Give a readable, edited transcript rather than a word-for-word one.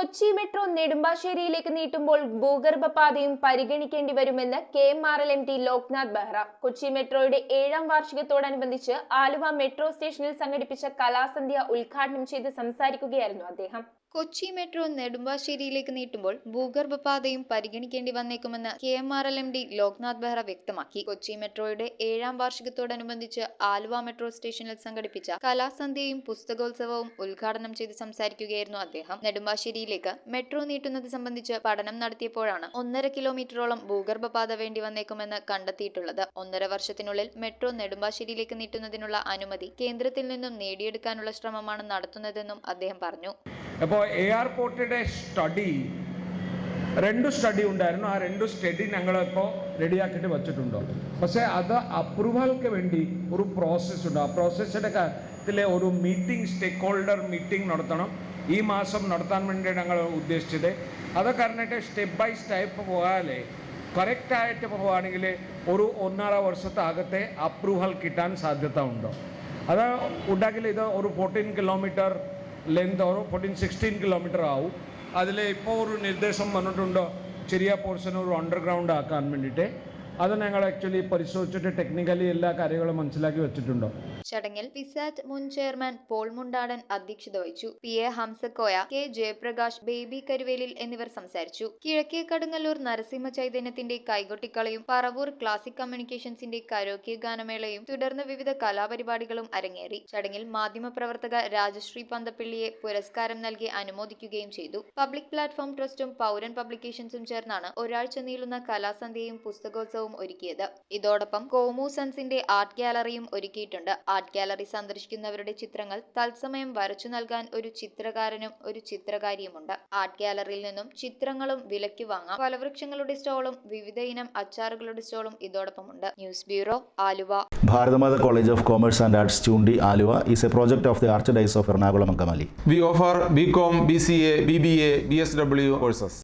Kochi metro നെടുമ്പാശ്ശേരിയിലേക്ക് നീട്ടുമ്പോൾ ഭൂഗർഭപാതയും പരിഗണിക്കേണ്ടി വരുമെന്ന് KMRL MD ലോക്നാഥ് ബെഹ്റ. കൊച്ചി മെട്രോയുടെ 7ാം വാർഷികത്തോടനുബന്ധിച്ച് ആലുവ മെട്രോ സ്റ്റേഷനിൽ സംഘടിപ്പിച്ച കലാസന്ധ്യ ഉദ്ഘാടനം ചെയ്ത് സംസാരിക്കുകയായിരുന്നു അദ്ദേഹം. കൊച്ചി മെട്രോ നെടുമ്പാശ്ശേരിയിലേക്ക് നീട്ടുമ്പോൾ ഭൂഗർഭപാതയും പരിഗണിക്കേണ്ടി വന്നേക്കുമെന്ന് KMRL MD ലോക്നാഥ് ബെഹ്റ വ്യക്തമാക്കി. കൊച്ചി മെട്രോയുടെ 7ാം വാർഷികത്തോടനുബന്ധിച്ച് ആലുവ മെട്രോ സ്റ്റേഷനിൽ സംഘടിപ്പിച്ച കലാസന്ധ്യയും പുസ്തകോത്സവവും ഉദ്ഘാടനം ചെയ്ത് സംസാരിക്കുകയായിരുന്നു അദ്ദേഹം. നെടുമ്പാശ്ശേരിയിലേക്ക് മെട്രോ നീട്ടുന്നത് സംബന്ധിച്ച് പഠനം നടത്തിയപ്പോഴാണ് 1.5 കിലോമീറ്ററോളം ഭൂഗർഭപാത വേണ്ടി വന്നേക്കുമെന്ന് കണ്ടെത്തിയിട്ടുള്ളത്. 1.5 വർഷത്തിനുള്ളിൽ മെട്രോ നെടുമ്പാശ്ശേരിയിലേക്ക് നീട്ടുന്നതിനുള്ള അനുമതി കേന്ദ്രത്തിൽ നിന്നും നേടിയെടുക്കാനുള്ള ശ്രമമാണ് നടത്തുന്നതെന്നും അദ്ദേഹം പറഞ്ഞു. അപ്പോൾ എയർപോർട്ടിൻ്റെ രണ്ട് സ്റ്റഡി ഉണ്ടായിരുന്നു. ആ 2 സ്റ്റഡി ഞങ്ങളിപ്പോൾ റെഡിയാക്കിയിട്ട് വെച്ചിട്ടുണ്ടോ. പക്ഷേ അത് അപ്രൂവൽക്ക് വേണ്ടി ഒരു പ്രോസസ്സ് ഉണ്ട്. ആ പ്രോസസ്സിൻ്റെ കാര്യത്തിലെ ഒരു മീറ്റിംഗ്, സ്റ്റേക്ക് ഹോൾഡർ മീറ്റിംഗ് നടത്തണം. ഈ മാസം നടത്താൻ വേണ്ടി ഞങ്ങൾ ഉദ്ദേശിച്ചത്. അത് കാരണമായിട്ട് സ്റ്റെപ്പ് ബൈ സ്റ്റെപ്പ് പോയാലേ കറക്റ്റായിട്ട് പോവുകയാണെങ്കിൽ ഒരു 1.5 വർഷത്തകത്തെ അപ്രൂവൽ കിട്ടാൻ സാധ്യത ഉണ്ടോ. അത് ഉണ്ടെങ്കിൽ ഇത് ഒരു 14 കിലോമീറ്റർ ലെങ്ത് ഒരു 16 കിലോമീറ്റർ ആവും. അതിൽ ഇപ്പോൾ ഒരു നിർദ്ദേശം വന്നിട്ടുണ്ടോ ചെറിയ പോർഷൻ ഒരു അണ്ടർഗ്രൗണ്ട് ആക്കാൻ വേണ്ടിയിട്ട്. അത് ഞങ്ങൾ ആക്ച്വലി പരിശോധിച്ചിട്ട് ടെക്നിക്കലി എല്ലാ കാര്യങ്ങളും മനസ്സിലാക്കി വെച്ചിട്ടുണ്ടോ. ചടങ്ങിൽ വിസാറ്റ് മുൻ ചെയർമാൻ പോൾ മുണ്ടാടൻ അധ്യക്ഷത വഹിച്ചു. PA Hamsakoya, K Jayaprakash, baby Karuvelil എന്നിവർ സംസാരിച്ചു. കിഴക്കേ കടുങ്ങല്ലൂർ നരസിംഹ ചൈതന്യത്തിന്റെ കൈകൊട്ടിക്കളിയും പറവൂർ ക്ലാസിക് കമ്മ്യൂണിക്കേഷൻസിന്റെ കരോക്കെ ഗാനമേളയും തുടർന്ന് വിവിധ കലാപരിപാടികളും അരങ്ങേറി. ചടങ്ങിൽ മാധ്യമപ്രവർത്തക രാജശ്രീ പന്തപ്പിള്ളിയെ പുരസ്കാരം നൽകി അനുമോദിക്കുകയും ചെയ്തു. പബ്ലിക് പ്ലാറ്റ്ഫോം ട്രസ്റ്റും പൗരൻ പബ്ലിക്കേഷൻസും ചേർന്നാണ് ഒരാഴ്ച നീളുന്ന കലാസന്ധ്യയും പുസ്തകോത്സവവും ഒരുക്കിയത്. ഇതോടൊപ്പം കോമു സൺസിന്റെ ആർട്ട് ഗാലറിയും ഒരുക്കിയിട്ടുണ്ട്. ആർട്ട് ഗാലറി സന്ദർശിക്കുന്നവരുടെ ചിത്രങ്ങൾ തത്സമയം വരച്ചു നൽകാൻ ഒരു ചിത്രകാരനും ഒരു ചിത്രകാരിയുമുണ്ട്. ആർട്ട് ഗാലറിയിൽ നിന്നും ചിത്രങ്ങളും വിലയ്ക്ക് വാങ്ങാം. ഫലവൃക്ഷങ്ങളുടെ സ്റ്റോളും വിവിധ ഇനം അച്ചാറുകളുടെ സ്റ്റോളും ഇതോടൊപ്പമുണ്ട്. News bureau, Aluva. Bharathamata College of Commerce and Arts, Chundi, Aluva is a project of the Archdiocese of Ernakulam and Kamali. We offer BCom, BCA, BBA, BSW courses.